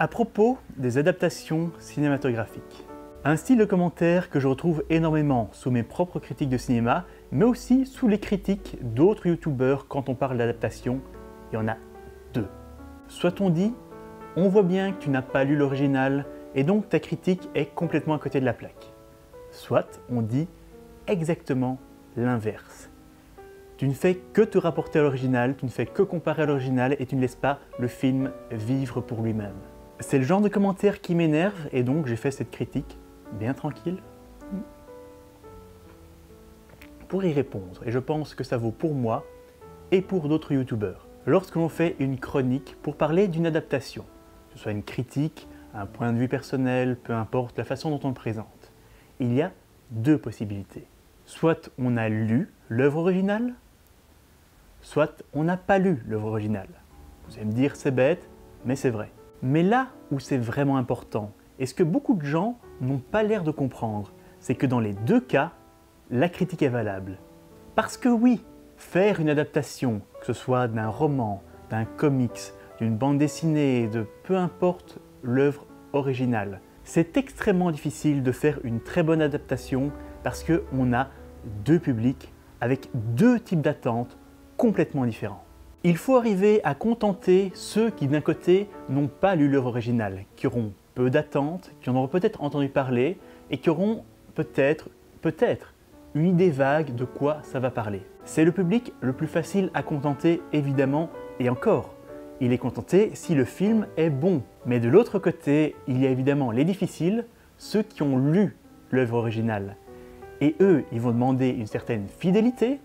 À propos des adaptations cinématographiques. Un style de commentaire que je retrouve énormément sous mes propres critiques de cinéma, mais aussi sous les critiques d'autres youtubeurs quand on parle d'adaptation, il y en a deux. Soit on dit, on voit bien que tu n'as pas lu l'original et donc ta critique est complètement à côté de la plaque. Soit on dit exactement l'inverse. Tu ne fais que te rapporter à l'original, tu ne fais que comparer à l'original et tu ne laisses pas le film vivre pour lui-même. C'est le genre de commentaire qui m'énerve et donc j'ai fait cette critique bien tranquille pour y répondre. Et je pense que ça vaut pour moi et pour d'autres youtubeurs. Lorsque l'on fait une chronique pour parler d'une adaptation, que ce soit une critique, un point de vue personnel, peu importe la façon dont on le présente, il y a deux possibilités. Soit on a lu l'œuvre originale, soit on n'a pas lu l'œuvre originale. Vous allez me dire c'est bête, mais c'est vrai. Mais là où c'est vraiment important, et ce que beaucoup de gens n'ont pas l'air de comprendre, c'est que dans les deux cas, la critique est valable. Parce que oui, faire une adaptation, que ce soit d'un roman, d'un comics, d'une bande dessinée, de peu importe l'œuvre originale, c'est extrêmement difficile de faire une très bonne adaptation parce qu'on a deux publics avec deux types d'attentes complètement différents. Il faut arriver à contenter ceux qui d'un côté n'ont pas lu l'œuvre originale, qui auront peu d'attentes, qui en auront peut-être entendu parler et qui auront peut-être une idée vague de quoi ça va parler. C'est le public le plus facile à contenter évidemment, et encore, il est contenté si le film est bon. Mais de l'autre côté, il y a évidemment les difficiles, ceux qui ont lu l'œuvre originale. Et eux, ils vont demander une certaine fidélité,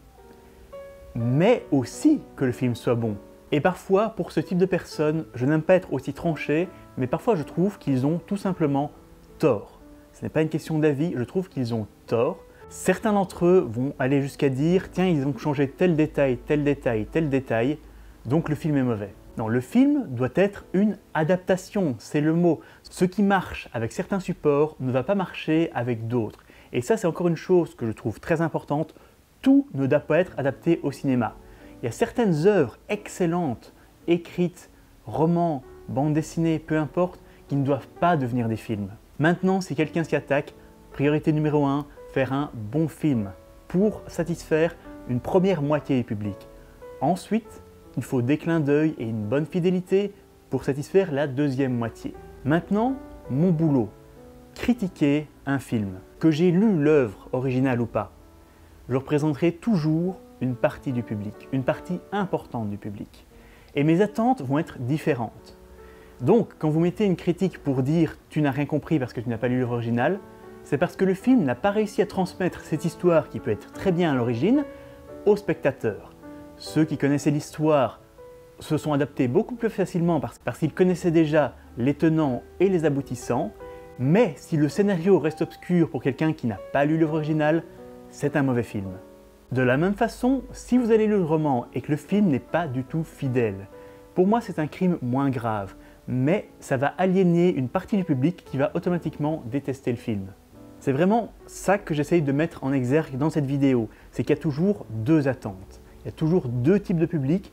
mais aussi que le film soit bon. Et parfois, pour ce type de personnes, je n'aime pas être aussi tranché, mais parfois je trouve qu'ils ont tout simplement tort. Ce n'est pas une question d'avis, je trouve qu'ils ont tort. Certains d'entre eux vont aller jusqu'à dire « Tiens, ils ont changé tel détail, tel détail, tel détail, donc le film est mauvais ». Non, le film doit être une adaptation, c'est le mot. Ce qui marche avec certains supports ne va pas marcher avec d'autres. Et ça, c'est encore une chose que je trouve très importante. Tout ne doit pas être adapté au cinéma. Il y a certaines œuvres excellentes, écrites, romans, bandes dessinées, peu importe, qui ne doivent pas devenir des films. Maintenant, si quelqu'un s'y attaque, priorité numéro 1, faire un bon film pour satisfaire une première moitié du public. Ensuite, il faut des clins d'œil et une bonne fidélité pour satisfaire la deuxième moitié. Maintenant, mon boulot, critiquer un film. Que j'ai lu l'œuvre originale ou pas, je représenterai toujours une partie du public, une partie importante du public. Et mes attentes vont être différentes. Donc, quand vous mettez une critique pour dire « tu n'as rien compris parce que tu n'as pas lu l'œuvre originale », c'est parce que le film n'a pas réussi à transmettre cette histoire qui peut être très bien à l'origine aux spectateurs. Ceux qui connaissaient l'histoire se sont adaptés beaucoup plus facilement parce qu'ils connaissaient déjà les tenants et les aboutissants, mais si le scénario reste obscur pour quelqu'un qui n'a pas lu l'œuvre originale, c'est un mauvais film. De la même façon, si vous avez lu le roman et que le film n'est pas du tout fidèle, pour moi c'est un crime moins grave, mais ça va aliéner une partie du public qui va automatiquement détester le film. C'est vraiment ça que j'essaye de mettre en exergue dans cette vidéo, c'est qu'il y a toujours deux attentes. Il y a toujours deux types de public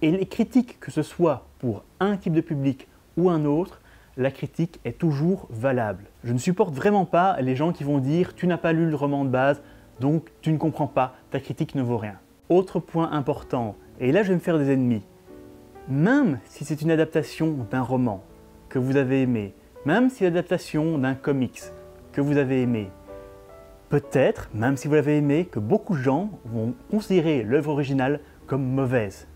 et les critiques, que ce soit pour un type de public ou un autre, la critique est toujours valable. Je ne supporte vraiment pas les gens qui vont dire « tu n'as pas lu le roman de base, donc tu ne comprends pas, ta critique ne vaut rien ». Autre point important, et là je vais me faire des ennemis, même si c'est une adaptation d'un roman que vous avez aimé, même si c'est l'adaptation d'un comics que vous avez aimé, peut-être, même si vous l'avez aimé, que beaucoup de gens vont considérer l'œuvre originale comme mauvaise.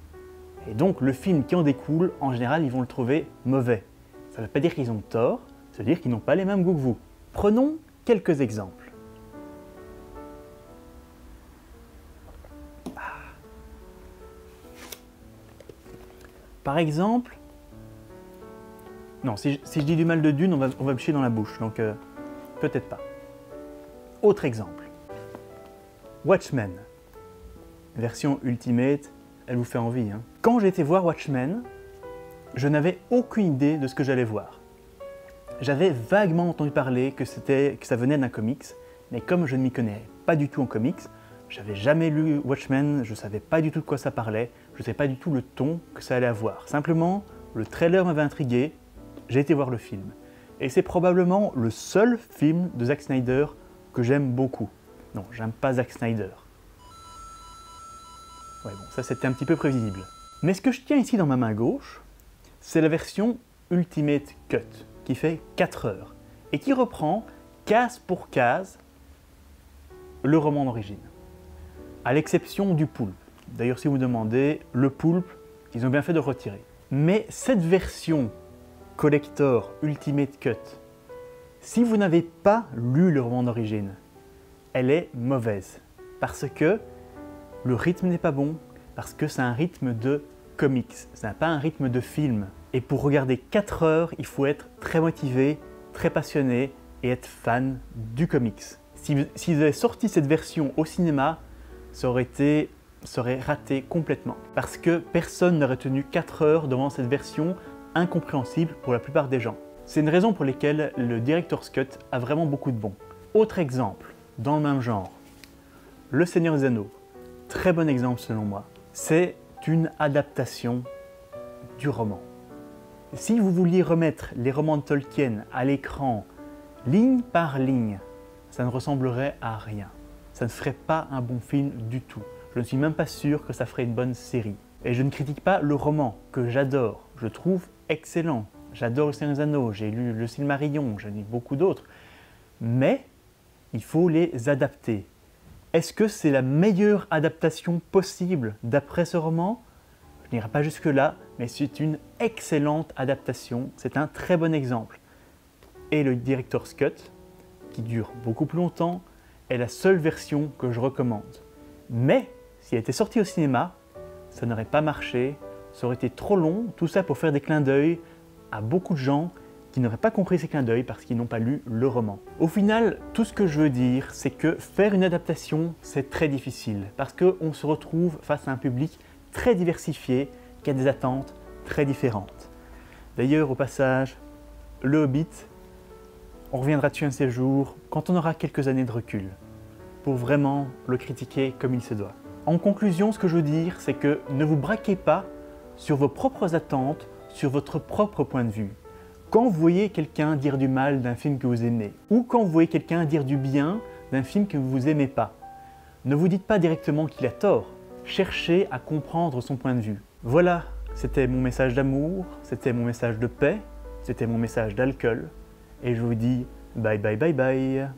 Et donc le film qui en découle, en général, ils vont le trouver mauvais. Ça ne veut pas dire qu'ils ont tort, ça veut dire qu'ils n'ont pas les mêmes goûts que vous. Prenons quelques exemples. Par exemple, non, si je dis du mal de Dune, on va me chier dans la bouche, donc peut-être pas. Autre exemple. Watchmen. Version Ultimate, elle vous fait envie, hein. Quand j'ai été voir Watchmen, je n'avais aucune idée de ce que j'allais voir. J'avais vaguement entendu parler que ça venait d'un comics, mais comme je ne m'y connais pas du tout en comics, j'avais jamais lu Watchmen, je ne savais pas du tout de quoi ça parlait, je ne savais pas du tout le ton que ça allait avoir. Simplement, le trailer m'avait intrigué, j'ai été voir le film. Et c'est probablement le seul film de Zack Snyder que j'aime beaucoup. Non, j'aime pas Zack Snyder. Ouais bon, ça c'était un petit peu prévisible. Mais ce que je tiens ici dans ma main gauche, c'est la version Ultimate Cut, qui fait 4 heures, et qui reprend case pour case le roman d'origine. À l'exception du poulpe. D'ailleurs, si vous me demandez, le poulpe, ils ont bien fait de le retirer. Mais cette version collector Ultimate Cut, si vous n'avez pas lu le roman d'origine, elle est mauvaise. Parce que le rythme n'est pas bon, parce que c'est un rythme de comics, ce n'est pas un rythme de film. Et pour regarder 4 heures, il faut être très motivé, très passionné et être fan du comics. Si vous avez sorti cette version au cinéma, ça aurait raté complètement. Parce que personne n'aurait tenu 4 heures devant cette version incompréhensible pour la plupart des gens. C'est une raison pour laquelle le Director's Cut a vraiment beaucoup de bons. Autre exemple, dans le même genre, Le Seigneur des Anneaux. Très bon exemple selon moi. C'est une adaptation du roman. Si vous vouliez remettre les romans de Tolkien à l'écran, ligne par ligne, ça ne ressemblerait à rien. Ça ne ferait pas un bon film du tout. Je ne suis même pas sûr que ça ferait une bonne série. Et je ne critique pas le roman, que j'adore. Je trouve excellent. J'adore Le Seigneur des Anneaux, j'ai lu Le Silmarillion, j'en ai beaucoup d'autres. Mais il faut les adapter. Est-ce que c'est la meilleure adaptation possible d'après ce roman? Je n'irai pas jusque-là, mais c'est une excellente adaptation. C'est un très bon exemple. Et le Director's Cut, qui dure beaucoup plus longtemps, est la seule version que je recommande. Mais, si elle était sortie au cinéma, ça n'aurait pas marché, ça aurait été trop long, tout ça pour faire des clins d'œil à beaucoup de gens qui n'auraient pas compris ces clins d'œil parce qu'ils n'ont pas lu le roman. Au final, tout ce que je veux dire, c'est que faire une adaptation, c'est très difficile parce qu'on se retrouve face à un public très diversifié qui a des attentes très différentes. D'ailleurs, au passage, Le Hobbit, on reviendra dessus un de ces jours quand on aura quelques années de recul pour vraiment le critiquer comme il se doit. En conclusion, ce que je veux dire, c'est que ne vous braquez pas sur vos propres attentes, sur votre propre point de vue. Quand vous voyez quelqu'un dire du mal d'un film que vous aimez, ou quand vous voyez quelqu'un dire du bien d'un film que vous n'aimez pas, ne vous dites pas directement qu'il a tort. Cherchez à comprendre son point de vue. Voilà, c'était mon message d'amour, c'était mon message de paix, c'était mon message d'alcool, et je vous dis bye bye bye bye.